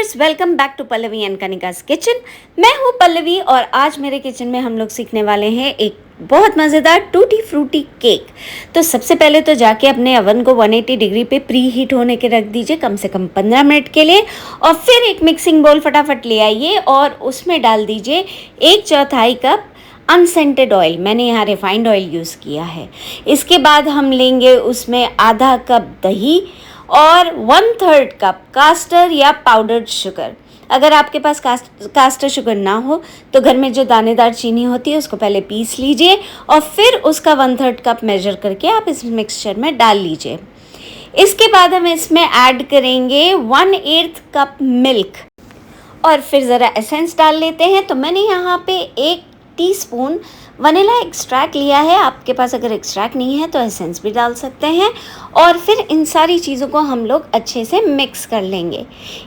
Viewers, welcome back to Pallavi and Kanika's kitchen. मैं हूँ पल्लवी और आज मेरे किचन में हम लोग सीखने वाले हैं एक बहुत मज़ेदार टूटी फ्रूटी केक। तो सबसे पहले तो जाके अपने अवन को 180 डिग्री पे प्री हीट होने के रख दीजिए कम से कम 15 मिनट के लिए, और फिर एक मिक्सिंग बोल फटाफट ले आइए और उसमें डाल दीजिए 1/4 कप अनसेंटेड ऑयल। मैंने यहाँ रिफाइंड ऑयल यूज़ किया है। इसके बाद हम लेंगे उसमें आधा कप दही और 1/3 कप कास्टर या पाउडर्ड शुगर। अगर आपके पास कास्टर शुगर ना हो तो घर में जो दानेदार चीनी होती है उसको पहले पीस लीजिए और फिर उसका 1/3 कप मेजर करके आप इस मिक्सचर में डाल लीजिए। इसके बाद हम इसमें ऐड करेंगे 1/8 कप मिल्क और फिर ज़रा एसेंस डाल लेते हैं। तो मैंने यहाँ पे 1 टीस्पून वनीला एक्सट्रैक्ट लिया है। आपके पास अगर एक्सट्रैक्ट नहीं है तो एसेंस भी डाल सकते हैं और फिर इन सारी चीज़ों को हम लोग अच्छे से मिक्स कर लेंगे।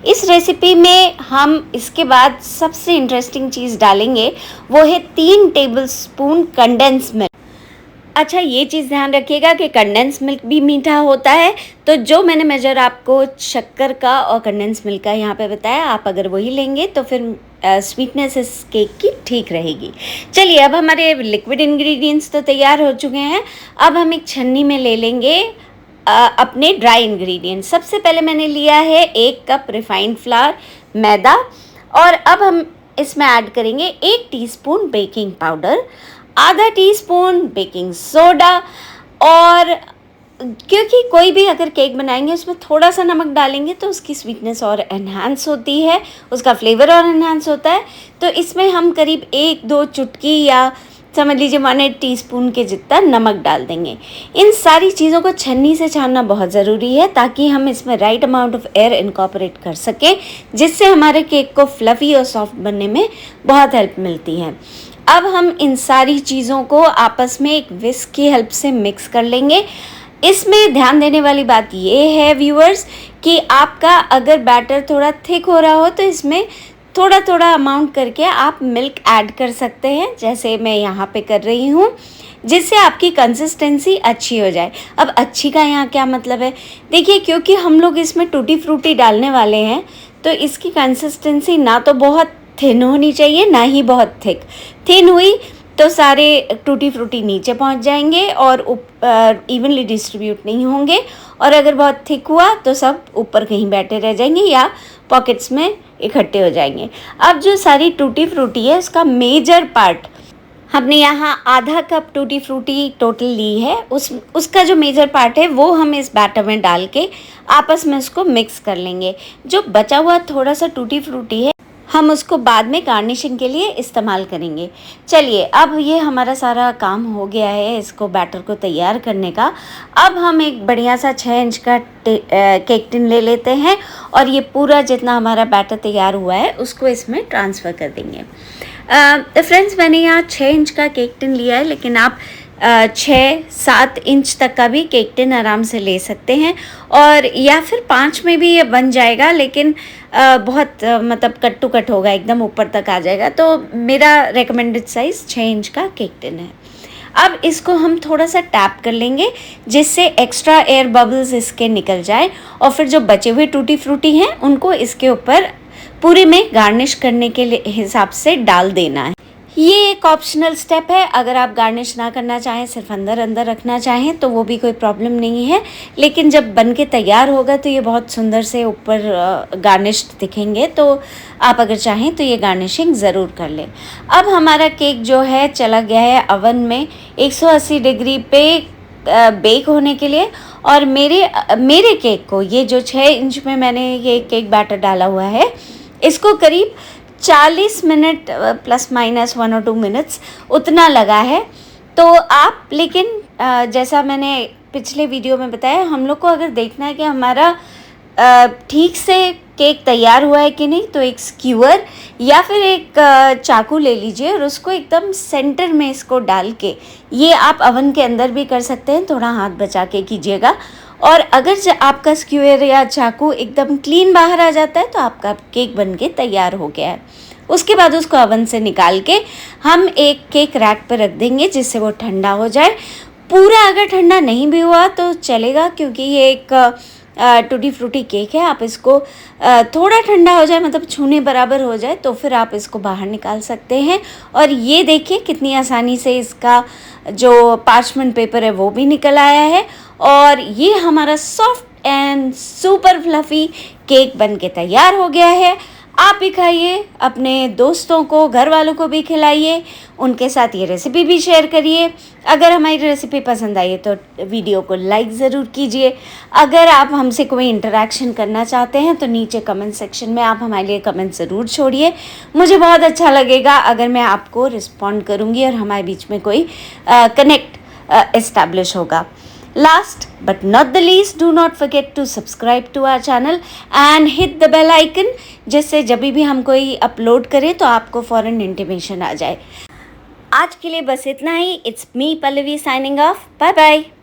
इस रेसिपी में हम इसके बाद सबसे इंटरेस्टिंग चीज़ डालेंगे, वो है 3 टेबलस्पून कंडेंस मिल्क। अच्छा, ये चीज़ ध्यान रखिएगा कि कंडेंस मिल्क भी मीठा होता है, तो जो मैंने मेजर आपको शक्कर का और कंडेंस मिल्क का यहाँ पे बताया, आप अगर वही लेंगे तो फिर स्वीटनेस इस केक की ठीक रहेगी। चलिए, अब हमारे लिक्विड इंग्रेडिएंट्स तो तैयार हो चुके हैं। अब हम एक छन्नी में ले लेंगे अपने ड्राई इंग्रेडिएंट्स। सबसे पहले मैंने लिया है 1 कप रिफाइंड फ्लावर मैदा, और अब हम इसमें ऐड करेंगे 1 टीस्पून बेकिंग पाउडर, आधा टीस्पून बेकिंग सोडा, और क्योंकि कोई भी अगर केक बनाएंगे उसमें थोड़ा सा नमक डालेंगे तो उसकी स्वीटनेस और एनहांस होती है, उसका फ्लेवर और एनहांस होता है। तो इसमें हम करीब 1-2 चुटकी या समझ लीजिए 1/8 टीस्पून के जितना नमक डाल देंगे। इन सारी चीज़ों को छन्नी से छानना बहुत ज़रूरी है ताकि हम इसमें right amount of air incorporate कर सकें, जिससे हमारे केक को फ्लफ़ी और सॉफ्ट बनने में बहुत हेल्प मिलती है। अब हम इन सारी चीज़ों को आपस में एक विस्क की हेल्प से मिक्स कर लेंगे। इसमें ध्यान देने वाली बात ये है व्यूअर्स कि आपका अगर बैटर थोड़ा थिक हो रहा हो तो इसमें थोड़ा थोड़ा अमाउंट करके आप मिल्क ऐड कर सकते हैं, जैसे मैं यहाँ पे कर रही हूँ, जिससे आपकी कंसिस्टेंसी अच्छी हो जाए। अब अच्छी का यहाँ क्या मतलब है, देखिए, क्योंकि हम लोग इसमें टूटी फ्रूटी डालने वाले हैं तो इसकी कंसिस्टेंसी ना तो बहुत थिन होनी चाहिए ना ही बहुत थिक। थिन हुई तो सारे टूटी फ्रूटी नीचे पहुंच जाएंगे और इवनली डिस्ट्रीब्यूट नहीं होंगे, और अगर बहुत थिक हुआ तो सब ऊपर कहीं बैठे रह जाएंगे या पॉकेट्स में इकट्ठे हो जाएंगे। अब जो सारी टूटी फ्रूटी है उसका मेजर पार्ट हमने यहाँ आधा कप टूटी फ्रूटी टोटल ली है, उसका जो मेजर पार्ट है वो हम इस बैटर में डाल के आपस में उसको मिक्स कर लेंगे। जो बचा हुआ थोड़ा सा टूटी फ्रूटी है हम उसको बाद में गार्निशिंग के लिए इस्तेमाल करेंगे। चलिए, अब ये हमारा सारा काम हो गया है इसको बैटर को तैयार करने का। अब हम एक बढ़िया सा 6 इंच का केक टिन ले लेते हैं और ये पूरा जितना हमारा बैटर तैयार हुआ है उसको इसमें ट्रांसफ़र कर देंगे। फ्रेंड्स, मैंने यहाँ 6 इंच का केक टिन लिया है, लेकिन आप 6-7 इंच तक का भी केक टिन आराम से ले सकते हैं, और या फिर 5 में भी ये बन जाएगा, लेकिन बहुत मतलब कट टू कट होगा, एकदम ऊपर तक आ जाएगा। तो मेरा रेकमेंडेड साइज़ 6 इंच का केक टिन है। अब इसको हम थोड़ा सा टैप कर लेंगे जिससे एक्स्ट्रा एयर बबल्स इसके निकल जाए, और फिर जो बचे हुए टूटी फ्रूटी हैं उनको इसके ऊपर पूरे में गार्निश करने के हिसाब से डाल देना है। ये एक ऑप्शनल स्टेप है, अगर आप गार्निश ना करना चाहें, सिर्फ अंदर अंदर रखना चाहें तो वो भी कोई प्रॉब्लम नहीं है, लेकिन जब बन के तैयार होगा तो ये बहुत सुंदर से ऊपर गार्निश्ड दिखेंगे। तो आप अगर चाहें तो ये गार्निशिंग ज़रूर कर लें। अब हमारा केक जो है चला गया है अवन में 180 डिग्री पे बेक होने के लिए, और मेरे केक को, ये जो 6 इंच में मैंने ये केक बैटर डाला हुआ है, इसको करीब 40 मिनट प्लस माइनस 1 और 2 मिनट्स उतना लगा है। तो आप, लेकिन जैसा मैंने पिछले वीडियो में बताया, हम लोग को अगर देखना है कि हमारा ठीक से केक तैयार हुआ है कि नहीं, तो एक स्क्यूअर या फिर एक चाकू ले लीजिए और उसको एकदम सेंटर में इसको डाल के, ये आप अवन के अंदर भी कर सकते हैं, थोड़ा हाथ बचा के कीजिएगा। और अगर आपका स्क्यूअर या चाकू एकदम क्लीन बाहर आ जाता है तो आपका केक बन के तैयार हो गया है। उसके बाद उसको अवन से निकाल के हम एक केक रैक पर रख देंगे जिससे वो ठंडा हो जाए। पूरा अगर ठंडा नहीं भी हुआ तो चलेगा, क्योंकि ये एक टूटी फ्रूटी केक है। आप इसको थोड़ा ठंडा हो जाए, मतलब छूने बराबर हो जाए, तो फिर आप इसको बाहर निकाल सकते हैं। और ये देखिए कितनी आसानी से इसका जो पार्चमेंट पेपर है वो भी निकल आया है। और ये हमारा soft and super fluffy cake बन के तैयार हो गया है। आप भी खाइए, अपने दोस्तों को, घर वालों को भी खिलाइए, उनके साथ ये रेसिपी भी शेयर करिए। अगर हमारी रेसिपी पसंद आई है तो वीडियो को लाइक ज़रूर कीजिए। अगर आप हमसे कोई इंटरेक्शन करना चाहते हैं तो नीचे कमेंट सेक्शन में आप हमारे लिए कमेंट ज़रूर छोड़िए। मुझे बहुत अच्छा लगेगा अगर मैं आपको रिस्पॉन्ड करूँगी और हमारे बीच में कोई कनेक्ट इस्टेब्लिश होगा। Last but not the least, do not forget to subscribe to our channel and hit the bell icon, जिससे जब भी हम कोई अपलोड करें तो आपको फ़ौरन इंटीमेशन आ जाए। आज के लिए बस इतना ही। It's me Pallavi signing off. Bye bye.